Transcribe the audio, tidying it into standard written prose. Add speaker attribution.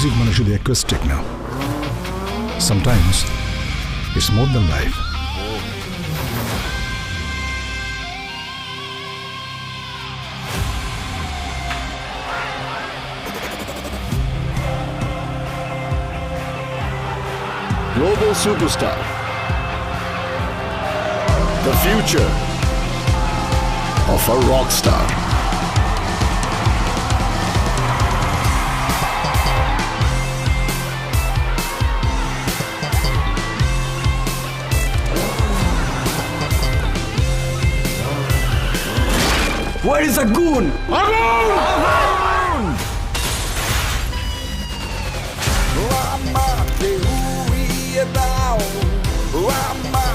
Speaker 1: Music মানে শুধু acoustic না, sometimes it's more than life.
Speaker 2: Global superstar, the future of a rock star.
Speaker 3: Where is Agun?
Speaker 4: Rama,